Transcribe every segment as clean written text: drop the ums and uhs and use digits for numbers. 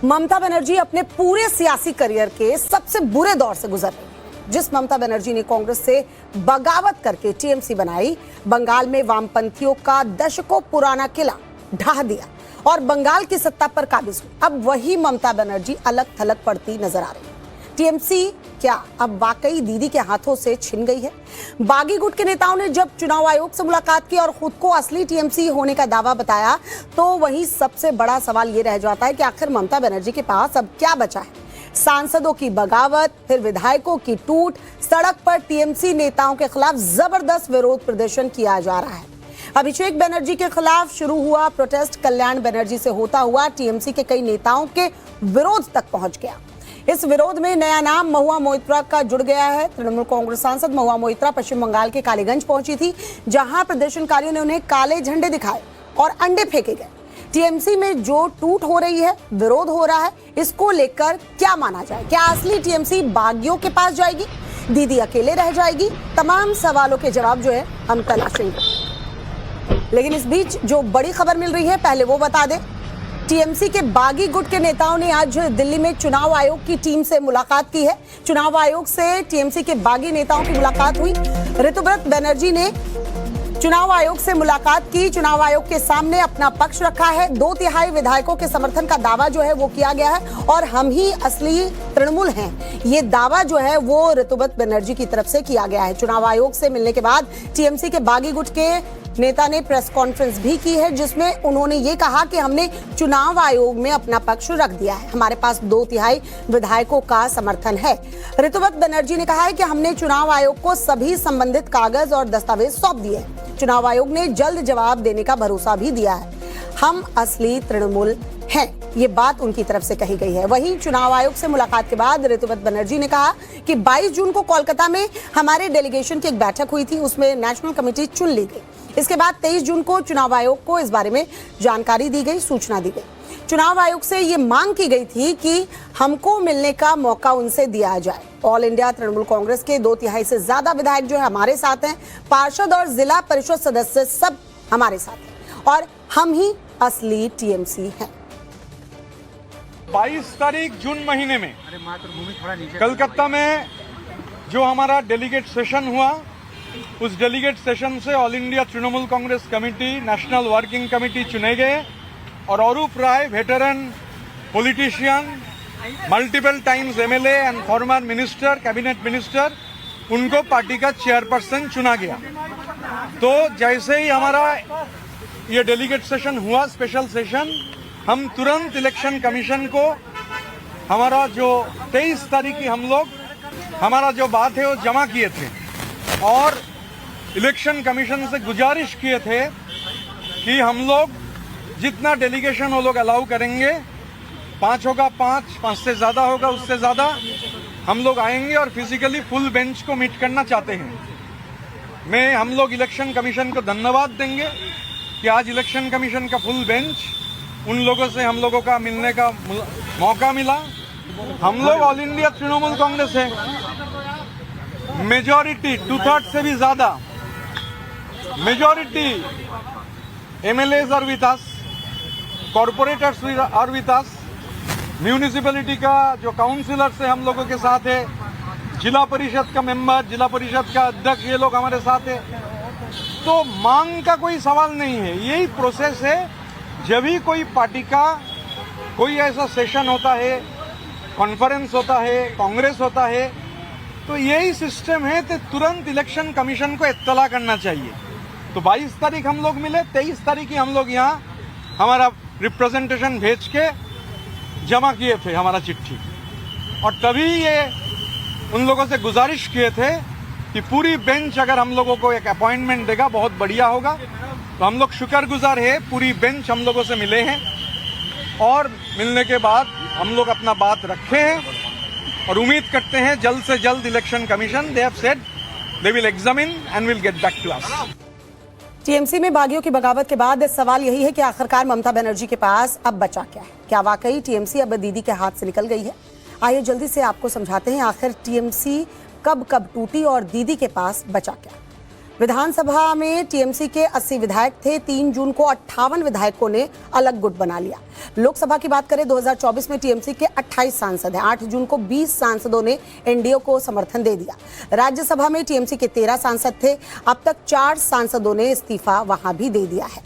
ममता बनर्जी अपने पूरे सियासी करियर के सबसे बुरे दौर से गुजर रही है। जिस ममता बनर्जी ने कांग्रेस से बगावत करके टीएमसी बनाई, बंगाल में वामपंथियों का दशकों पुराना किला ढा दिया और बंगाल की सत्ता पर काबिज हुई, अब वही ममता बनर्जी अलग थलग पड़ती नजर आ रही है। टीएमसी क्या अब वाकई दीदी के हाथों से छिन गई है? बागी गुट के नेताओं ने जब चुनाव आयोग से मुलाकात की और खुद को असली टीएमसी होने का दावा बताया, तो वहीं सबसे बड़ा सवाल ये रह जाता है कि आखिर ममता बनर्जी के पास अब क्या बचा है? सांसदों की बगावत, फिर विधायकों की टूट, सड़क पर टीएमसी नेताओं के खिलाफ जबरदस्त विरोध प्रदर्शन किया जा रहा है। अभिषेक बनर्जी के खिलाफ शुरू हुआ प्रोटेस्ट कल्याण बनर्जी से होता हुआ टीएमसी के कई नेताओं के विरोध तक पहुंच गया। इस विरोध में नया नाम महुआ मोइत्रा का जुड़ गया है। तृणमूल कांग्रेस सांसद महुआ मोइत्रा पश्चिम बंगाल के कालीगंज पहुंची थी, जहां प्रदर्शनकारियों ने उन्हें काले झंडे दिखाए और अंडे फेंके गए। टीएमसी में जो टूट हो रही है, विरोध हो रहा है, इसको लेकर क्या माना जाए? क्या असली टीएमसी बागियों के पास जाएगी? दीदी अकेले रह जाएगी? तमाम सवालों के जवाब जो है हम तलाशेंगे। लेकिन इस बीच जो बड़ी खबर मिल रही है, पहले वो बता दें। टीएमसी के बागी गुट के नेताओं ने आज दिल्ली में चुनाव आयोग की टीम से मुलाकात की है। चुनाव आयोग से टीएमसी के बागी नेताओं की मुलाकात हुई। ऋतुव्रत बनर्जी ने चुनाव आयोग से मुलाकात की, चुनाव आयोग के सामने अपना पक्ष रखा है। 2/3 विधायकों के समर्थन का दावा जो है वो किया गया है और हम ही असली तृणमूल हैं, ये दावा जो है वो ऋतुव्रत बनर्जी की तरफ से किया गया है। चुनाव आयोग से मिलने के बाद टीएमसी के बागी गुट के नेता ने प्रेस कॉन्फ्रेंस भी की है, जिसमें उन्होंने ये कहा कि हमने चुनाव आयोग में अपना पक्ष रख दिया है, हमारे पास 2/3 विधायकों का समर्थन है। ऋतुव्रत बनर्जी ने कहा है कि हमने चुनाव आयोग को सभी संबंधित कागज और दस्तावेज सौंप दिए हैं। चुनाव आयोग ने जल्द जवाब देने का भरोसा भी दिया है। हम असली तृणमूल हैं, ये बात उनकी तरफ से कही गई है। वहीं चुनाव आयोग से मुलाकात के बाद ऋतुव्रत बनर्जी ने कहा कि 22 जून को कोलकाता में हमारे डेलीगेशन की एक बैठक हुई थी, उसमें नेशनल कमेटी चुन ली गई। इसके बाद 23 जून को चुनाव आयोग को इस बारे में जानकारी दी गई, सूचना दी गई। चुनाव आयोग से ये मांग की गई थी कि हमको मिलने का मौका उनसे दिया जाए। ऑल इंडिया तृणमूल कांग्रेस के 2/3 से ज्यादा विधायक जो है हमारे साथ हैं, पार्षद और जिला परिषद सदस्य सब हमारे साथ हैं और हम ही असली टीएमसी हैं। 22 तारीख जून महीने में कलकत्ता में जो हमारा डेलीगेट सेशन हुआ, उस डेलीगेट सेशन से All India Trinamool Congress committee, national working committee चुने गए और Arup Roy, veteran politician, multiple times MLA and former minister, cabinet minister, उनको पार्टी का चेयरपर्सन चुना गया। तो जैसे ही हमारा ये डेलीगेट सेशन हुआ, स्पेशल सेशन, हम तुरंत इलेक्शन कमीशन को हमारा जो 23 तारीख की हम लोग हमारा जो बात है वो जमा किए थे और इलेक्शन कमीशन से गुजारिश किए थे कि हम लोग जितना डेलीगेशन वो लोग अलाउ करेंगे, 5 होगा 5 से ज़्यादा होगा उससे ज़्यादा, हम लोग आएंगे और फिजिकली फुल बेंच को मीट करना चाहते हैं। हम लोग इलेक्शन कमीशन को धन्यवाद देंगे कि आज इलेक्शन कमीशन का फुल बेंच उन लोगों से हम लोगों का मिलने का मौका मिला। हम लोग ऑल इंडिया तृणमूल कांग्रेस है, मेजॉरिटी 2/3 से भी ज्यादा majority MLAs are with us, corporators are with us, municipality का जो काउंसिलर से हम लोगों के साथ है, जिला परिषद का मेंबर, जिला परिषद का अध्यक्ष, ये लोग हमारे साथ है। तो मांग का कोई सवाल नहीं है, यही प्रोसेस है। जब भी कोई पार्टी का कोई ऐसा सेशन होता है, कॉन्फ्रेंस होता है, कांग्रेस होता है, तो यही सिस्टम है कि तुरंत इलेक्शन कमीशन को इत्तला करना चाहिए। तो 22 तारीख हम लोग मिले, 23 तारीख की हम लोग यहाँ हमारा रिप्रेजेंटेशन भेज के जमा किए थे हमारा चिट्ठी, और तभी ये उन लोगों से गुजारिश किए थे कि पूरी बेंच अगर हम लोगों को एक अपॉइंटमेंट देगा बहुत बढ़िया होगा। तो हम लोग शुक्रगुजार है, पूरी बेंच हम लोगों से मिले हैं और मिलने के बाद हम लोग अपना बात रखे हैं और उम्मीद करते हैं जल्द से जल्द election commission they have said they will examine and will get back to us. TMC में बागियों की बगावत के बाद सवाल यही है कि आखिरकार ममता बनर्जी के पास अब बचा क्या है? क्या वाकई टीएमसी अब दीदी के हाथ से निकल गई है? आइए जल्दी से आपको समझाते हैं आखिर टीएमसी कब कब टूटी और दीदी के पास बचा क्या। विधानसभा में टीएमसी के 80 विधायक थे। 3 जून को 58 विधायकों ने अलग गुट बना लिया। लोकसभा की बात करें 2024 में टीएमसी के 28 सांसद हैं। 8 जून को 20 सांसदों ने एनडीए को समर्थन दे दिया। राज्यसभा में टीएमसी के 13 सांसद थे। अब तक 4 सांसदों ने इस्तीफा वहां भी दे दिया है।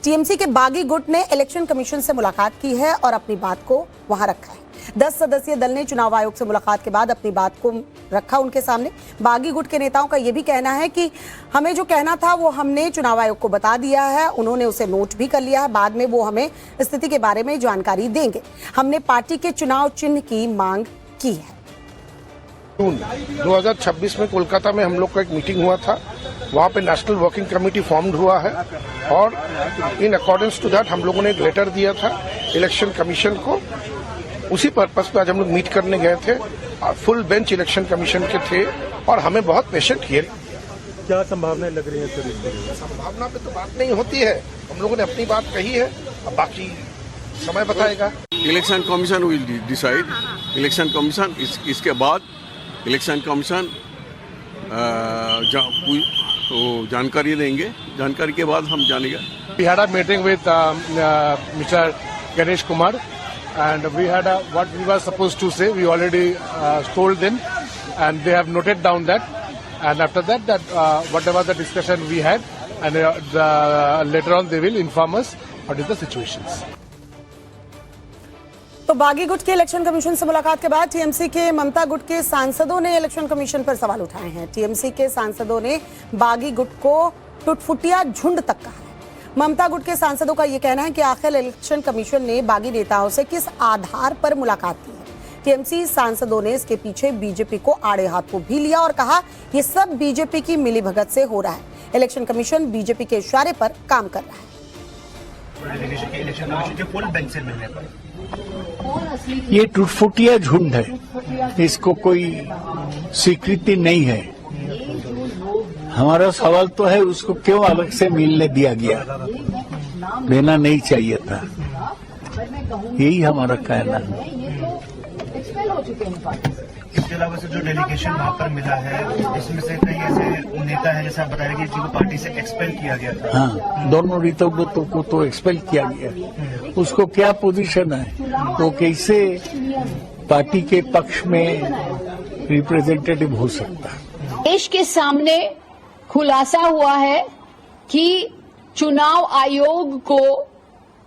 टीएमसी के बागी गुट ने इलेक्शन कमीशन से मुलाकात की है और अपनी बात को वहां रखा है। 10 सदस्यीय दल ने चुनाव आयोग से मुलाकात के बाद अपनी बात को रखा उनके सामने। बागी गुट के नेताओं का यह भी कहना है कि हमें जो कहना था वो हमने चुनाव आयोग को बता दिया है, उन्होंने उसे नोट भी कर लिया है। बाद में वो हमें स्थिति के बारे में जानकारी देंगे। हमने पार्टी के चुनाव चिन्ह की मांग की है। 2026 में कोलकाता में हम लोग का एक मीटिंग हुआ था। वहाँ पे नेशनल वर्किंग कमेटी फॉर्म्ड हुआ है और इन अकॉर्डेंस टू दैट हम लोगों ने एक लेटर दिया था इलेक्शन कमीशन को। उसी पर्पस पे आज हम लोग मीट करने गए थे। फुल बेंच इलेक्शन कमीशन के थे और हमें बहुत पेशेंट हियरिंग। क्या संभावनाएं लग रही है सर इसके? संभावना पे तो बात नहीं होती है। हम लोगों ने अपनी बात कही है, अब बाकी समय बताएगा। Election commission will decide. Election commission इसके बाद इलेक्शन कमीशन जानकारी देंगे। जानकारी के बाद हम जानेंगे। We had a meeting with Mr. Ganesh Kumar and we had what we were supposed to say. We already told them and they have noted down that. And after that whatever the discussion we had and later on they will inform us what is the situations. तो बागी गुट के election commission से मुलाकात के बाद TMC के ममता गुट के सांसदों ने इलेक्शन कमीशन पर सवाल उठाए हैं। टीएमसी के सांसदों ने बागी गुट को टुटफुटिया झुंड तक कहा है। ममता गुट के सांसदों का यह कहना है कि आखिर इलेक्शन कमीशन ने बागी नेताओं से किस आधार पर मुलाकात की है। टीएमसी सांसदों ने इसके पीछे बीजेपी को आड़े हाथों भी लिया और कहा यह सब बीजेपी की मिलीभगत से हो रहा है। इलेक्शन कमीशन बीजेपी के इशारे पर काम कर रहा है। ये टुटफुटिया झुंड है, इसको कोई स्वीकृति नहीं है। हमारा सवाल तो है उसको क्यों अलग से मिलने दिया गया, लेना नहीं चाहिए था, यही हमारा कहना है। इसके अलावा से जो डेलीगेशन वहाँ पर मिला है इसमें से कई ऐसे नेता है जैसे आप बता रहे कि जिनको पार्टी से एक्सपेल किया गया था। हाँ, दोनों नेताओं को तो एक्सपेल किया गया। उसको क्या पोजीशन है, तो कैसे पार्टी के पक्ष में रिप्रेजेंटेटिव हो सकता है। देश के सामने खुलासा हुआ है कि चुनाव आयोग को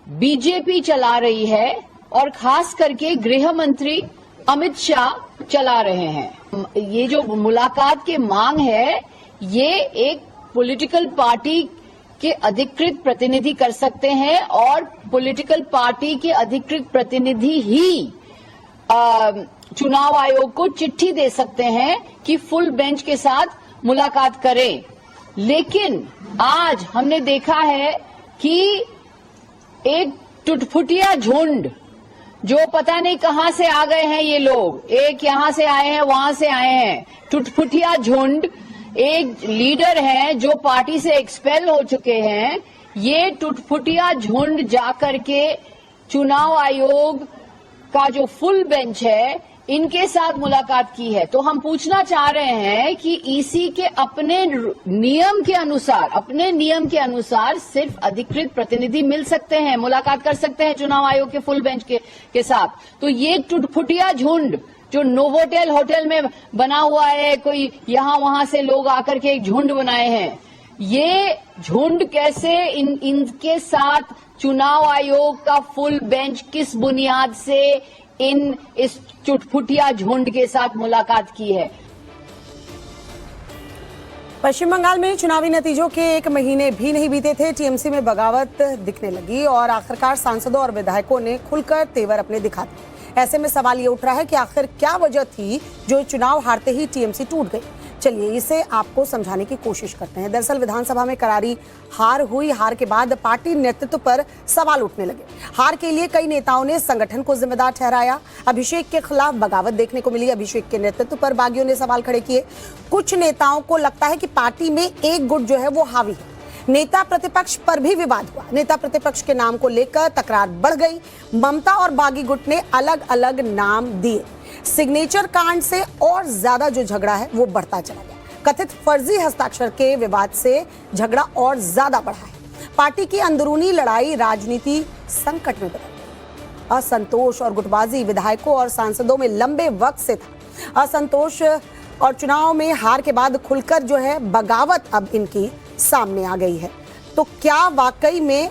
बीजेपी चला रही है और खास करके गृह मंत्री अमित शाह चला रहे हैं। ये जो मुलाकात की मांग है ये एक पॉलिटिकल पार्टी के अधिकृत प्रतिनिधि कर सकते हैं और पॉलिटिकल पार्टी के अधिकृत प्रतिनिधि ही चुनाव आयोग को चिट्ठी दे सकते हैं कि फुल बेंच के साथ मुलाकात करें। लेकिन आज हमने देखा है कि एक टुटफुटिया झुंड जो पता नहीं कहां से आ गए हैं ये लोग, एक यहां से आए हैं वहां से आए हैं, टुटफुटिया झुंड, एक लीडर है जो पार्टी से एक्सपेल हो चुके हैं। ये टुटफुटिया झुंड जाकर के चुनाव आयोग का जो फुल बेंच है इनके साथ मुलाकात की है। तो हम पूछना चाह रहे हैं कि ईसी के अपने नियम के अनुसार सिर्फ अधिकृत प्रतिनिधि मिल सकते हैं, मुलाकात कर सकते हैं चुनाव आयोग के फुल बेंच के साथ। तो ये टुटफुटिया झुंड जो नोवोटेल होटल में बना हुआ है, कोई यहां वहां से लोग आकर के एक झुंड बनाए हैं, ये झुंड कैसे इनके साथ चुनाव आयोग का फुल बेंच किस बुनियाद से इस चुटपुटिया झुंड के साथ मुलाकात की है। पश्चिम बंगाल में चुनावी नतीजों के 1 महीने भी नहीं बीते थे, टीएमसी में बगावत दिखने लगी और आखिरकार सांसदों और विधायकों ने खुलकर तेवर अपने दिखा दिए। ऐसे में सवाल ये उठ रहा है कि आखिर क्या वजह थी जो चुनाव हारते ही टीएमसी टूट गई। चलिए इसे आपको समझाने की कोशिश करते हैं। दरअसल विधानसभा में करारी हार हुई। हार के बाद पार्टी नेतृत्व पर सवाल उठने लगे। हार के लिए कई नेताओं ने संगठन को जिम्मेदार ठहराया। अभिषेक के खिलाफ बगावत देखने को मिली। अभिषेक के नेतृत्व पर बागियों ने सवाल खड़े किए। कुछ नेताओं को लगता है कि पार्टी में एक गुट जो है वो हावी है। नेता प्रतिपक्ष पर भी विवाद हुआ। नेता प्रतिपक्ष के नाम को लेकर तकरार बढ़ गई। ममता और बागी गुट ने अलग अलग नाम दिए। सिग्नेचर कांड से और ज्यादा जो झगड़ा है वो बढ़ता चला गया। कथित फर्जी हस्ताक्षर के विवाद से झगड़ा और ज्यादा बढ़ा है। पार्टी की अंदरूनी लड़ाई राजनीति संकट में बदल गई। असंतोष और गुटबाजी विधायकों और सांसदों में लंबे वक्त से था। असंतोष और चुनाव में हार के बाद खुलकर जो है बगावत अब इनकी सामने आ गई है। तो क्या वाकई में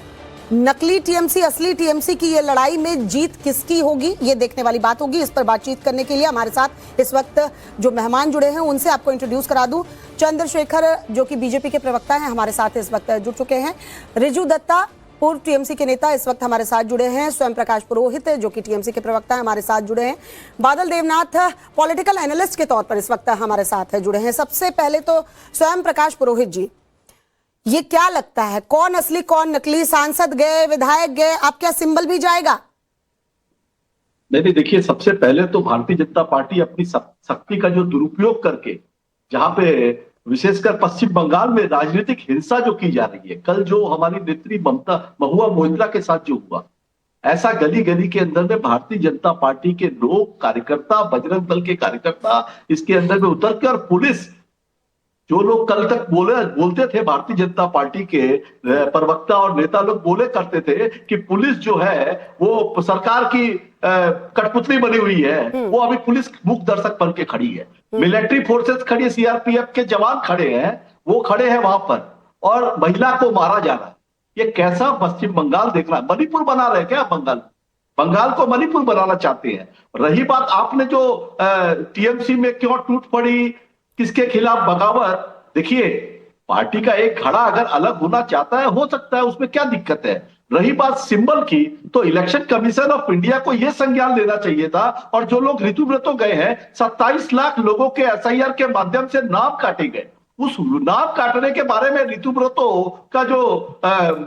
नकली टीएमसी असली टीएमसी की ये लड़ाई में जीत किसकी होगी, ये देखने वाली बात होगी। इस पर बातचीत करने के लिए हमारे साथ इस वक्त जो मेहमान जुड़े हैं उनसे आपको इंट्रोड्यूस करा दूं। चंद्रशेखर जो कि बीजेपी के प्रवक्ता हैं हमारे साथ इस वक्त जुड़ चुके हैं। रिजू दत्ता पूर्व टीएमसी के नेता इस वक्त हमारे साथ जुड़े हैं। स्वयं प्रकाश पुरोहित जो कि टीएमसी के प्रवक्ता हैं हमारे साथ जुड़े हैं। बादल देवनाथ पॉलिटिकल एनालिस्ट के तौर पर इस वक्त हमारे साथ जुड़े हैं। सबसे पहले तो स्वयं प्रकाश पुरोहित जी, ये क्या लगता है कौन असली कौन नकली? सांसद गए, विधायक गए, अब क्या सिंबल भी जाएगा? नहीं, देखिए, सबसे पहले तो भारतीय जनता पार्टी अपनी शक्ति का जो दुरुपयोग करके, जहां पे विशेषकर पश्चिम बंगाल में राजनीतिक हिंसा जो की जा रही है, कल जो हमारी नेत्री महुआ मोइत्रा के साथ जो हुआ, ऐसा गली गली के अंदर में भारतीय जनता पार्टी के लोग, कार्यकर्ता, बजरंग दल के कार्यकर्ता इसके अंदर में उतर के, और पुलिस, जो लोग कल तक बोलते थे, भारतीय जनता पार्टी के प्रवक्ता और नेता लोग बोले करते थे कि पुलिस जो है वो सरकार की कठपुतली बनी हुई है, वो अभी पुलिस मुख दर्शक बन के खड़ी है। मिलिट्री फोर्सेस खड़ी है, सीआरपीएफ के जवान खड़े हैं, वो खड़े हैं वहां पर, और महिला को मारा जा रहा है। ये कैसा पश्चिम बंगाल देख रहा है? मणिपुर बना रहे क्या? बंगाल को मणिपुर बनाना चाहते हैं। रही बात आपने जो टीएमसी में क्यों टूट पड़ी, किसके खिलाफ बगावत, देखिए, पार्टी का एक घड़ा अगर अलग होना चाहता है हो सकता है, उसमें क्या दिक्कत है। रही बात सिंबल की, तो इलेक्शन कमीशन ऑफ इंडिया को यह संज्ञान लेना चाहिए था, और जो लोग ऋतुव्रतों गए हैं, 27 लाख लोगों के एसआईआर के माध्यम से नाम काटे गए। उस नाम काटने के बारे में ऋतुव्रतों का जो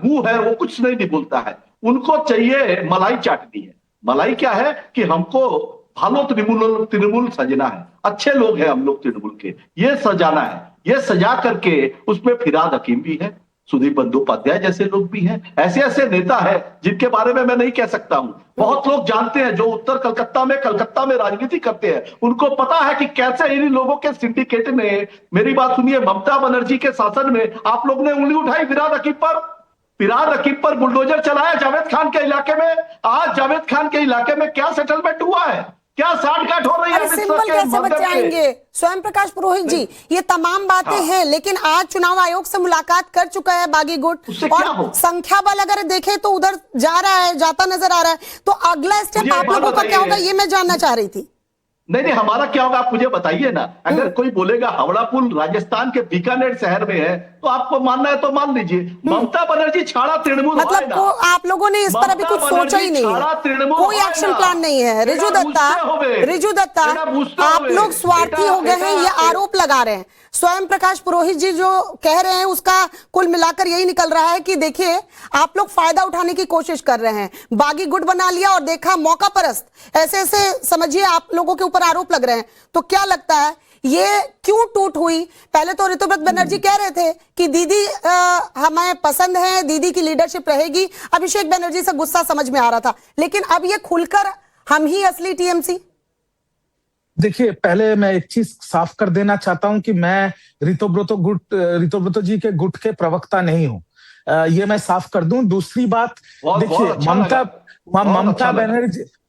मुंह है वो कुछ नहीं बोलता है। उनको चाहिए मलाई चाटनी है। मलाई क्या है कि हमको भालो तृणमूल सजना है, अच्छे लोग हैं हम लोग तृणमूल के, ये सजाना है। ये सजा करके उसमें फिराद हकीम भी है, सुदीप बंदोपाध्याय जैसे लोग भी हैं, ऐसे ऐसे नेता है जिनके बारे में मैं नहीं कह सकता हूं। बहुत लोग जानते हैं जो उत्तर कलकत्ता में राजनीति करते हैं, उनको पता है कि कैसे इन लोगों के सिंडिकेट ने, मेरी बात सुनिए, ममता बनर्जी के शासन में आप लोग ने उंगली उठाई फिराद हकीम पर बुलडोजर चलाया जावेद खान के इलाके में। आज जावेद खान के इलाके में क्या सेटलमेंट हुआ है, क्या साठगांठ हो रही है? सिंबल कैसे बचाएंगे? स्वयं प्रकाश पुरोहित जी, ये तमाम बातें हैं, लेकिन आज चुनाव आयोग से मुलाकात कर चुका है बागी गुट, और संख्या बल अगर देखें तो उधर जा रहा है, जाता नजर आ रहा है। तो अगला स्टेप आप लोगों का क्या होगा, ये मैं जानना चाह रही थी। नहीं, हमारा क्या होगा आप मुझे बताइए ना। अगर कोई बोलेगा हावड़ा पुल राजस्थान के बीकानेर शहर में है, तो आपको मानना है तो मान लीजिए। ममता बनर्जी छाड़ा तृणमूल, मतलब आप लोगों ने इस पर अभी कुछ सोचा ही नहीं है, कोई एक्शन प्लान नहीं है। रिजू दत्ता, आप लोग स्वार्थी हो गए हैं, ये आरोप लगा रहे हैं। स्वयं प्रकाश पुरोहित जी जो कह रहे हैं उसका कुल मिलाकर यही निकल रहा है कि देखिए, आप लोग फायदा उठाने की कोशिश कर रहे हैं, बागी गुट बना लिया और देखा मौका परस्त, ऐसे ऐसे समझिए आप लोगों के ऊपर आरोप लग रहे हैं। तो क्या लगता है ये क्यों टूट हुई? पहले तो ऋतुव्रत बनर्जी कह रहे थे कि दीदी हमें पसंद है, दीदी की लीडरशिप रहेगी। अभिषेक बनर्जी से गुस्सा समझ में आ रहा था, लेकिन अब ये खुलकर हम ही असली टीएमसी। देखिए, पहले मैं एक चीज साफ कर देना चाहता हूं कि मैं ऋतुव्रत जी के गुट के प्रवक्ता नहीं हूं, ये मैं साफ कर दूं। दूसरी बात, देखिए,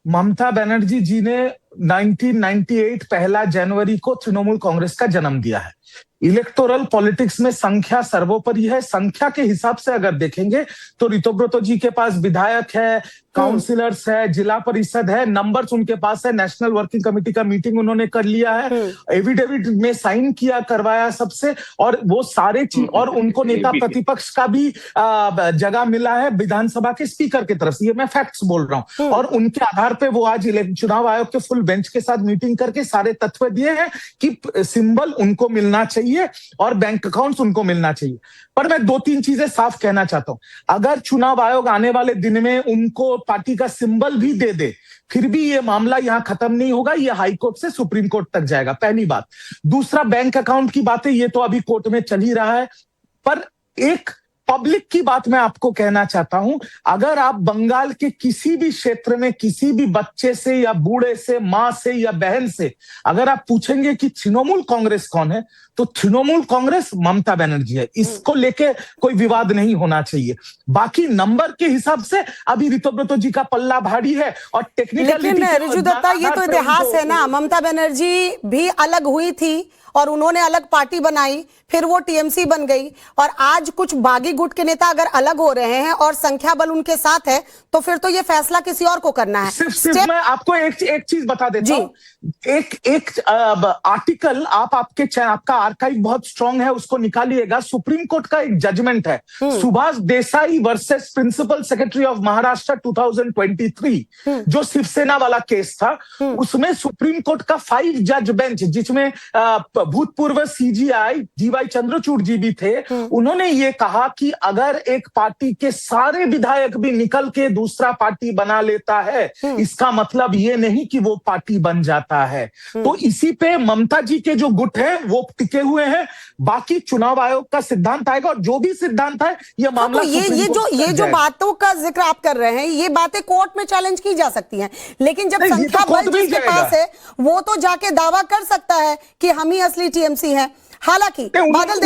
ममता बनर्जी जी ने 1998 पहला जनवरी को तृणमूल कांग्रेस का जन्म दिया है। इलेक्टोरल पॉलिटिक्स में संख्या सर्वोपरि है। संख्या के हिसाब से अगर देखेंगे तो ऋतुव्रत जी के पास विधायक है, काउंसिलर्स है, जिला परिषद है, नंबर्स उनके पास है, नेशनल वर्किंग कमेटी का मीटिंग उन्होंने कर लिया है, एफिडेविट में साइन किया, करवाया सबसे, और वो सारे चीज, और उनको नेता प्रतिपक्ष का भी जगह मिला है विधानसभा के स्पीकर की तरफ से, ये मैं फैक्ट्स बोल रहा हूं। और उनके आधार पे वो आज चुनाव आयोग के फुल बेंच के साथ मीटिंग करके सारे तथ्य दिए हैं कि सिंबल उनको मिलना चाहिए और बैंक अकाउंट्स उनको मिलना चाहिए। पर मैं 2-3 चीजें साफ कहना चाहता हूं। अगर चुनाव आयोग आने वाले दिन में उनको पार्टी का सिंबल भी दे दे, फिर भी ये मामला यहां खत्म नहीं होगा, ये हाई कोर्ट से सुप्रीम कोर्ट तक जाएगा, पहली बात। दूसरा, बैंक अकाउंट की बातें, ये तो अभी कोर्ट में चल ही रहा है, पर एक पब्लिक की बात मैं आपको कहना चाहता हूं, अगर आप बंगाल के किसी भी क्षेत्र में किसी भी बच्चे से या बूढ़े से, मां से या बहन से अगर आप पूछेंगे कि तृणमूल कांग्रेस कौन है, तो तृणमूल कांग्रेस ममता बनर्जी है। इसको लेके कोई विवाद नहीं होना चाहिए। बाकी नंबर के हिसाब से अभी ऋतुव्रत जी का पल्ला भारी है और टेक्निकली। लेकिन रिजू दत्ता, ये तो इतिहास है ना, ममता बनर्जी भी अलग हुई थी और उन्होंने अलग पार्टी बनाई, फिर वो टीएमसी बन गई, और आज कुछ बागी गुट के नेता अगर अलग हो रहे हैं और संख्या बल उनके साथ है, तो फिर तो ये फैसला किसी और को करना है। सिर्फ मैं आपको एक चीज बता देता हूं। एक आर्टिकल आपका आर्काइव बहुत स्ट्रांग है, उसको निकालिएगा। सुप्रीम कोर्ट का एक जजमेंट है, Subhash Desai versus principal secretary of Maharashtra 2023, जो शिवसेना वाला केस था। उसमें सुप्रीम कोर्ट का 5 जज बेंच, जिसमें भूतपूर्व सीजीआई जीवाई चंद्रचूड़ जी भी थे, उन्होंने ये कहा कि अगर एक पार्टी के सारे विधायक भी निकल के दूसरा पार्टी बना लेता है, इसका मतलब ये नहीं कि वो पार्टी बन जाता है। तो इसी पे ममता जी के जो गुट है वो टिके हुए हैं। बाकी चुनाव आयोग का सिद्धांत आएगा, और जो भी सिद्धांत है ये मामला तो ये जो बातों का जिक्र आप कर रहे हैं, ये बातें कोर्ट में चैलेंज की जा सकती हैं, लेकिन जब संख्या बल जिसके पास है वो तो जाके दावा कर सकता है कि हम ही असली टीएमसी हैं। हालांकि बादल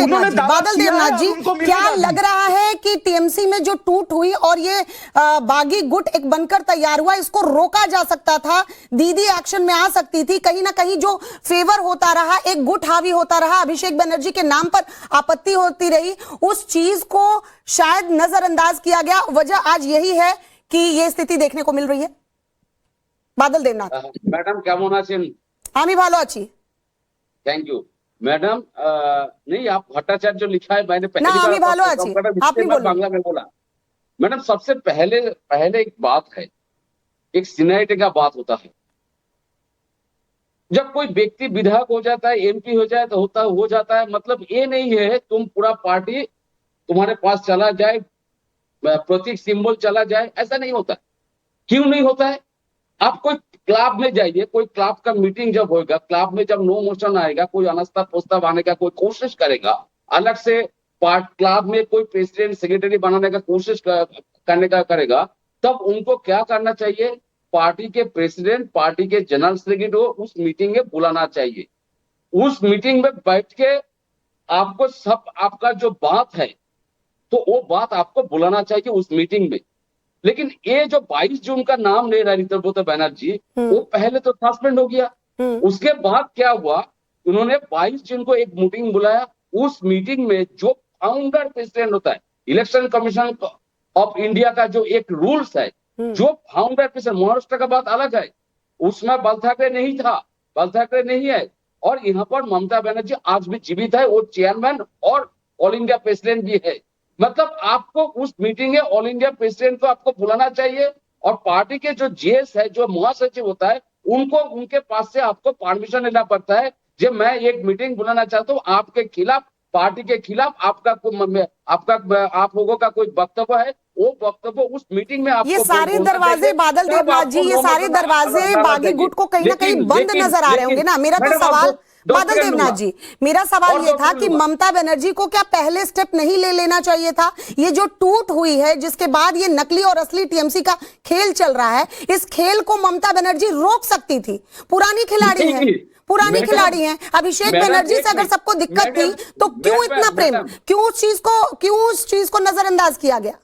देवनाथ जी, क्या लग रहा है कि टीएमसी में जो टूट हुई और ये बागी गुट एक बनकर तैयार हुआ, इसको रोका जा सकता था? दीदी एक्शन में आ सकती थी, कहीं ना कहीं जो फेवर होता रहा, एक गुट हावी होता रहा, अभिषेक बनर्जी के नाम पर आपत्ति होती रही, उस चीज को शायद नजरअंदाज किया गया। वजह आज यही है कि ये स्थिति देखने को मिल रही है। बादल देवनाथ मैडम কেমন আছেন? আমি ভালো আছি। Thank you madam. नहीं, आप भट्टाचार्य लिखा है, मैंने पहली बार बांग्ला में बोला। मैडम सबसे पहले एक बात है, एक सीनियरिटी का बात होता है। जब कोई व्यक्ति विधायक हो जाता है, एमपी हो जाए तो हो जाता है, मतलब ये नहीं है तुम पूरा पार्टी तुम्हारे पास चला जाए, प्रतीक सिंबल चला जाए, ऐसा नहीं होता। क्यों नहीं होता है? आप कोई क्लब में जाइए, कोई क्लब का मीटिंग जब होगा, क्लब में जब नो मोशन आएगा, कोई अनास्था प्रस्ताव आने का कोई कोशिश करेगा, अलग से क्लब में कोई प्रेसिडेंट सेक्रेटरी बनाने का कोशिश करने का करेगा, तब उनको क्या करना चाहिए? पार्टी के प्रेसिडेंट, पार्टी के जनरल सेक्रेटरी को उस मीटिंग में बुलाना चाहिए। उस मीटिंग में बैठ के आपको सब आपका जो बात है, तो वो बात आपको बुलाना चाहिए उस मीटिंग में। लेकिन ये जो 22 जून का नाम ले रहा है ऋतुव्रत बनर्जी, वो पहले तो सस्पेंड हो गया। उसके बाद क्या हुआ, उन्होंने 22 जून को एक मीटिंग बुलाया। उस मीटिंग में जो फाउंडर प्रेसिडेंट होता है, इलेक्शन कमीशन ऑफ इंडिया का जो एक रूल्स है, जो फाउंडर प्रेसिडेंट, महाराष्ट्र का बात अलग है, उसमें बाल ठाकरे नहीं था, बाल ठाकरे नहीं है, और यहाँ पर ममता बनर्जी आज भी जीवित है, वो चेयरमैन और ऑल इंडिया प्रेसिडेंट भी है। मतलब आपको उस मीटिंग में ऑल इंडिया प्रेसिडेंट को आपको बुलाना चाहिए, और पार्टी के जो जीएस है, जो महासचिव होता है, उनको उनके पास से आपको परमिशन लेना पड़ता है। जब मैं एक मीटिंग बुलाना चाहता हूँ आपके खिलाफ, पार्टी के खिलाफ, आप लोगों का कोई वक्तव्य है, वो वक्तव्य उस मीटिंग में आपको, ये सारे दरवाजे बादल देवनाथ जी, ये सारे दरवाजे बागी गुट को कहीं ना कहीं बंद नजर आ रहे होंगे ना। मेरा तो सवाल बादल देवनाथ जी, मेरा सवाल ये था कि ममता बनर्जी को क्या पहले स्टेप नहीं ले लेना चाहिए था? ये जो टूट हुई है, जिसके बाद ये नकली और असली टीएमसी का खेल चल रहा है, इस खेल को ममता बनर्जी रोक सकती थी। पुरानी खिलाड़ी हैं, अभिषेक बनर्जी से अगर सबको दिक्कत थी, तो क्यों इतना प्रेम, क्यों उस चीज को नजरअंदाज किया गया?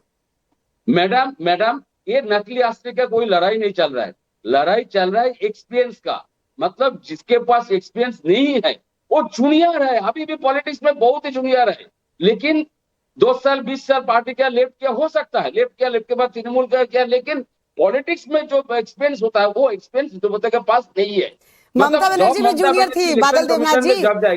मैडम ये नकली असली का कोई लड़ाई नहीं चल रहा है, लड़ाई चल रहा है एक्सपीरियंस का। मतलब जिसके पास एक्सपीरियंस नहीं है वो जूनियर है, अभी भी पॉलिटिक्स में बहुत ही जूनियर है। लेकिन 2 साल 20 साल पार्टी का लेफ्ट किया, हो सकता है लेफ्ट के बाद तृणमूल का किया, लेकिन पॉलिटिक्स में जो एक्सपीरियंस होता है वो एक्सपीरियंस ऋतुव्रत के पास नहीं है। ममता बनर्जी भी जूनियर थी बादल देवनाथ जी,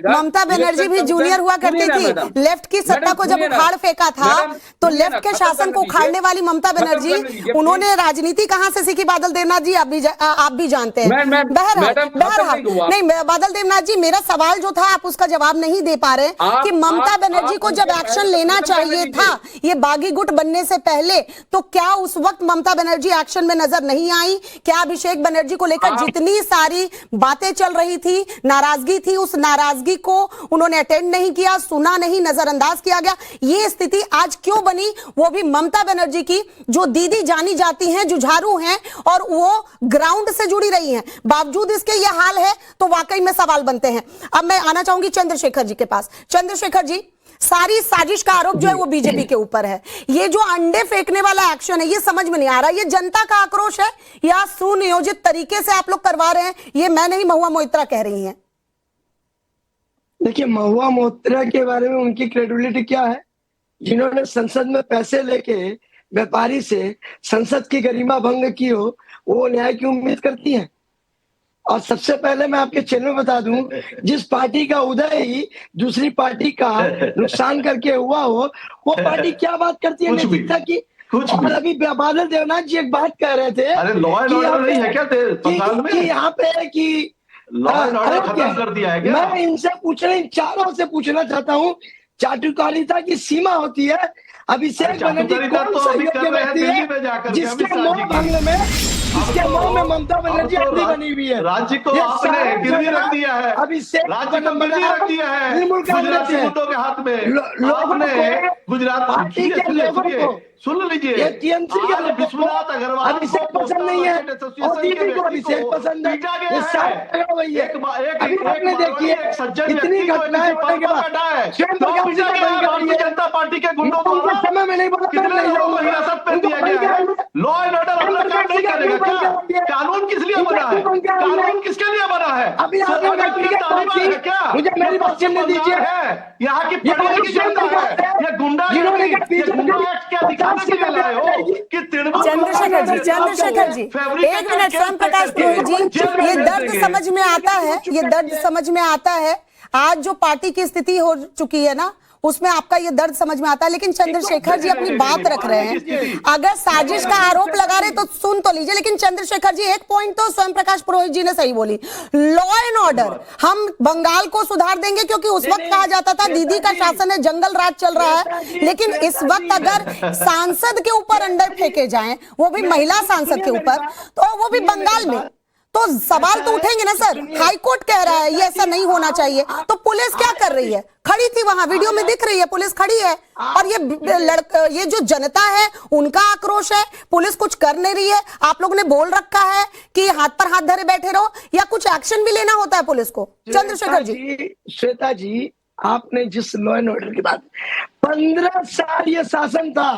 ममता बनर्जी भी जूनियर हुआ करती थी। लेफ्ट की सत्ता को जब उखाड़ फेंका था, तो लेफ्ट के शासन को उखाड़ने वाली ममता बनर्जी, उन्होंने राजनीति कहां से सीखी बादल देवनाथ जी, आप भी जानते हैं। बहरहाल नहीं, बादल देवनाथ जी, मेरा सवाल जो था आप उसका जवाब नहीं दे पा रहे कि ममता बनर्जी को जब एक्शन लेना चाहिए था ये बागी गुट बनने से पहले, तो क्या उस वक्त ममता बनर्जी एक्शन में नजर नहीं आई? क्या अभिषेक बनर्जी को लेकर जितनी सारी बातें चल रही थी, नाराजगी थी, उस नाराजगी को उन्होंने अटेंड नहीं किया, सुना नहीं, नजरअंदाज किया गया। ये स्थिति आज क्यों बनी, वो भी ममता बनर्जी की, जो दीदी जानी जाती हैं, जुझारू हैं और वो ग्राउंड से जुड़ी रही हैं। बावजूद इसके ये हाल है तो वाकई में सवाल बनते हैं। अब मैं आना चाहूंगी चंद्रशेखर जी के पास। चंद्रशेखर जी, सारी साजिश का आरोप जो है वो बीजेपी के ऊपर है। ये जो अंडे फेंकने वाला एक्शन है, ये समझ में नहीं आ रहा, ये जनता का आक्रोश है या सुनियोजित तरीके से आप लोग करवा रहे हैं? ये मैं नहीं, महुआ मोइत्रा कह रही हैं। देखिए, महुआ मोइत्रा के बारे में उनकी क्रेडिबिलिटी क्या है? जिन्होंने संसद में पैसे लेके व्यापारी से संसद की गरिमा भंग की हो, वो न्याय की उम्मीद करती हैं। और सबसे पहले मैं आपके चैनल में बता दूं, जिस पार्टी का उदय ही दूसरी पार्टी का नुकसान करके हुआ हो, वो पार्टी क्या बात करती है नैतिकता की? और अभी बादल देवनाथ जी एक बात कह रहे थे, अरे लॉ एंड ऑर्डर नहीं है क्या बंगाल में? यहाँ पे कि लॉ एंड ऑर्डर खत्म कर दिया है क्या? मैं इनसे इन चारों से पूछना चाहता हूँ, चाटुकारिता की सीमा होती है। अभिषेक बनर्जी कौन सा योग्य व्यक्ति है जिसके मोह भंग में ममता बनर्जी अभी बनी हुई है? राज्य को आपने गिरवी रख दिया है, अभिषेक राज्य को गिरवी रख दिया है गुजराती मुद्दों के हाथ में। आपने गुजरात पार्टी के लोगों को सुन लीजिए, विश्वनाथ अग्रवाल अभिषेक पसंद नहीं है और दीदी को अभिषेक पसंद है। आपने देखिए इतनी घटनाएं होने के बाद भारतीय जनता पार्टी के गुंडों द्वारा समय में नहीं बोला, कितने लोगों को हिरासत में दिया गया है। लॉ एंड ऑर्डर अपना काम नहीं करेगा क्या? कानून किस लिए बना है? कानून किसके लिए बना है? मुझे मेरी बात सुनने दीजिए। यहाँ की पढ़ी लिखी जनता है, ये गुंडा क्या दिखाने के लिए लाए हो कि तृणमूल? चंद्रशेखर जी, एक मिनट। स्वयं प्रकाश पुरोहित जी, ये दर्द समझ में आता है, ये दर्द समझ में आता है। आज जो पार्टी की स्थिति हो चुकी है ना, उसमें आपका ये दर्द समझ में आता है, लेकिन चंद्रशेखर जी अपनी बात रख रहे हैं। अगर साजिश का आरोप लगा रहे तो सुन तो लीजिए। लेकिन चंद्रशेखर जी, एक पॉइंट तो स्वयं प्रकाश पुरोहित जी ने सही बोली, लॉ एंड ऑर्डर हम बंगाल को सुधार देंगे, क्योंकि उस वक्त कहा जाता था दीदी का शासन है, जंगल राज चल रहा है। लेकिन इस वक्त अगर सांसद के ऊपर अंडे फेंके जाएं, वो भी महिला सांसद के ऊपर, तो वो भी बंगाल में, तो सवाल तो उठेंगे ना सर। हाई कोर्ट कह रहा है ये ऐसा नहीं होना चाहिए, तो पुलिस क्या कर रही है? खड़ी थी वहां, वीडियो में दिख रही है, पुलिस खड़ी है। और ये जो जनता है उनका आक्रोश है, पुलिस कुछ कर नहीं रही है। आप लोगों ने बोल रखा है कि हाथ पर हाथ धरे बैठे रहो, या कुछ एक्शन भी लेना होता है पुलिस को? चंद्रशेखर जी, श्वेता जी, आपने जिस लॉ एंड ऑर्डर की बात, 15 साल ये शासन था।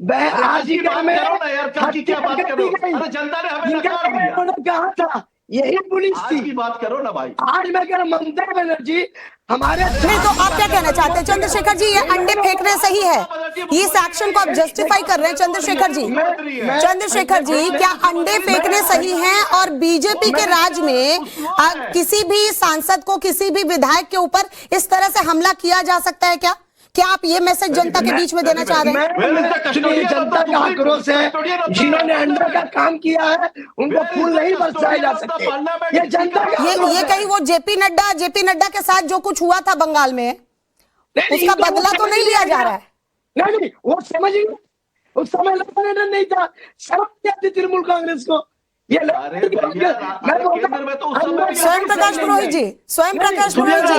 आज की बात करो ना यार, क्या बात करो? अरे जनता ने हमें कहा था, यही पुलिस थी। की बात करो ना भाई। आज मैं कह रहा हूं ममता बनर्जी हमारे नहीं, तो आप क्या कहना चाहते हैं चंद्रशेखर जी? ये अंडे फेंकने सही है, इस एक्शन को आप जस्टिफाई कर रहे हैं चंद्रशेखर जी? चंद्रशेखर जी, क्या अंडे फेंकने सही हैं? और बीजेपी के राज में किसी भी सांसद को, किसी भी विधायक के ऊपर इस तरह से हमला किया जा सकता है क्या? क्या आप ये मैसेज जनता के बीच में देना चाह रहे हैं? जनता का आक्रोश है, जिन्होंने अंडर का काम किया है उनको फूल नहीं बरसाए जा सकते। ये जनता ये कहीं वो जेपी नड्डा के साथ जो कुछ हुआ था बंगाल में, उसका बदला तो नहीं लिया जा रहा है? नहीं, वो समझिए, उस समय नहीं था, समझ आती तृणमूल कांग्रेस को। स्वयं प्रकाश पुरोहित जी,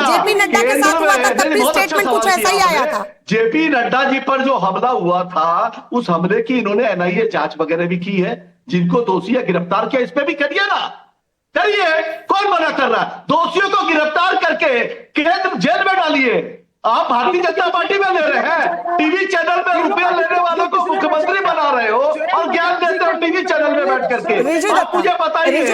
जेपी नड्डा के साथ हुआ था, तब भी स्टेटमेंट कुछ ऐसा ही आया था। जेपी नड्डा जी पर जो हमला हुआ था, उस हमले की इन्होंने एनआईए जांच वगैरह भी की है। जिनको दोषी है गिरफ्तार किया, इस पे भी करिए ना, करिए। कौन मना कर रहा है? दोषियों को गिरफ्तार करके केंद्र जेल में डालिए। आप भारतीय जनता पार्टी में ले रहे हैं, टीवी चैनल में रुपया लेने वालों को मुख्यमंत्री बना रहे हो और ज्ञान देते हो टीवी चैनल में बैठ करके। मुझे बताइए,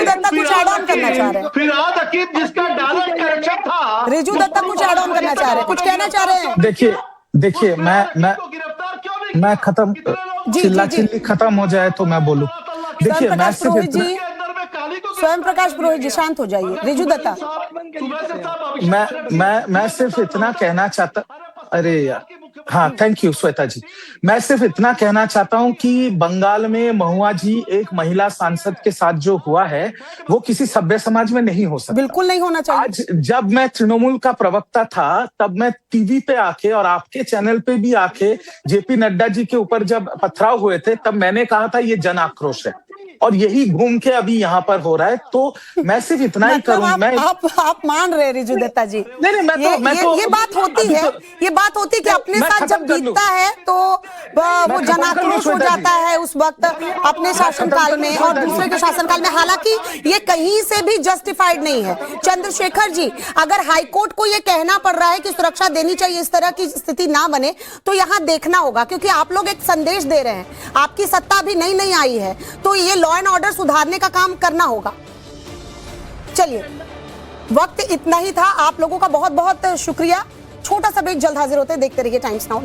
फिरहाद हकीम जिसका डायरेक्ट कनेक्शन था, रिजू दत्ता कुछ ऐड ऑन करना चाह रहे हैं, कुछ कहना चाह रहे हैं? देखिए मैं खत्म, चिल्ला चिल्ली खत्म हो जाए तो मैं बोलूं। देखिए, मैं सिर्फ स्वयं प्रकाश पुरोहित जी शांत हो जाइए। रिजू दत्ता, मैं सिर्फ इतना कहना चाहता, अरे यार, हाँ, थैंक यू श्वेता जी। मैं सिर्फ इतना कहना चाहता हूं कि बंगाल में महुआ जी एक महिला सांसद के साथ जो हुआ है वो किसी सभ्य समाज में नहीं हो सकता, बिल्कुल नहीं होना चाहिए। आज जब मैं तृणमूल का प्रवक्ता था, तब मैं टीवी पे आके और आपके चैनल पे भी आके जेपी नड्डा जी के ऊपर जब पथराव हुए थे, तब मैंने कहा था ये जन आक्रोश है। और यही घूम के अभी यहाँ पर हो रहा है। तो मैं सिर्फ इतना ही करूं, आप मान रहे रिजु दत्ता जी? नहीं, ये बात होती है, ये बात होती है कि अपने साथ जब बीतता है तो वो जनाक्रोश हो जाता है उस वक्त अपने शासनकाल में और दूसरे के शासनकाल में। हालांकि ये कहीं से भी जस्टिफाइड नहीं है। चंद्रशेखर जी, अगर हाईकोर्ट को ये कहना पड़ रहा है कि सुरक्षा देनी चाहिए, इस तरह की स्थिति ना बने, तो यहाँ देखना होगा, क्योंकि आप लोग एक संदेश दे रहे हैं, आपकी सत्ता भी नई आई है, तो ये लॉ एंड ऑर्डर सुधारने का काम करना होगा। चलिए, वक्त इतना ही था। आप लोगों का बहुत बहुत शुक्रिया। छोटा सा ब्रेक, जल्द हाजिर होते हैं। देखते रहिए टाइम्स नाउ।